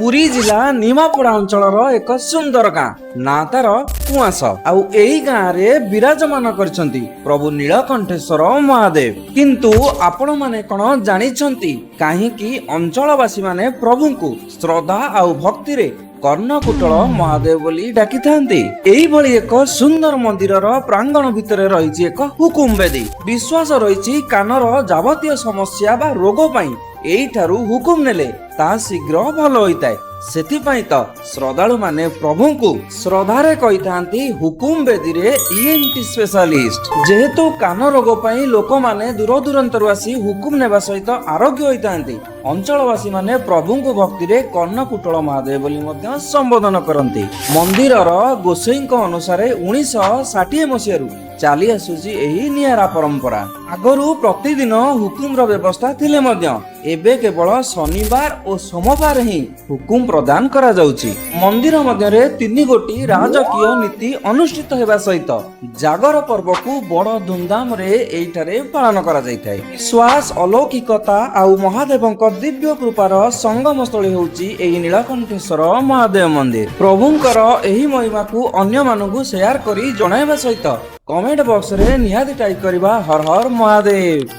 पुरी जिला निमापड़ा अंचल एक सुंदर गाँ ना तार कुआस आउ एई गाँ रे विराजमान करछंती प्रभु नीलकंठेश्वर महादेव। किंतु आपण माने कोन जानिछंती काहेकि अंचलवासी माने प्रभु को श्रद्धा आउ भक्ति रे कर्णकुटल महादेव बोली डाकी थांती। एई भली एक सुंदर मंदिरर प्रांगण भितरे रहिछि एक हुकुम बेदी। विश्वास रहिछि कानर जावतीय समस्या बा रोग पई एइठारु हुकुम नेले ता शीघ्र भल होइताय। सेथिपाई तो श्रद्धालु माने प्रभु को श्रद्धारे कही थांती हुकुम बेदी रे ईएनटी स्पेशलिस्ट। जेहेतु कान रोग पई लोक माने दूर दूरांतरु आसी हुकुम नेबा सहित आरोग्य होइतांती अंचलवासी माने प्रभु को भक्ति रे कर्णकुटल महादेव बोली मध्य संबोधन करंती। मंदिरर गोसाईଙ୍କ अनुसारे 1960 मसियारु चाली आसुची एही नियारा परंपरा। आगरु प्रतिदिन हुकुम रो व्यवस्था थिले मध्य एबे केवल शनिवार और सोमवार ही हुकुम प्रदान करा जाउची। मंदिर मध्य रे 3 गोटी राजकीय नीति अनुष्ठित हेबा सहित जागर पर्व को बड़ धूमधाम रे एइठारे पालन करा जाइथाय। विश्वास अलौकिकता आउ महादेवଙ୍କ दिव्य कृपार संगम स्थली होउची एही नीलकंठेश्वर महादेव मंदिर। प्रभुंकर एही महिमा को अन्य मानकु शेयर करी जणाइबा सहित कमेंट बॉक्स रे निहाती टाइप करिबा हर हर महादेव।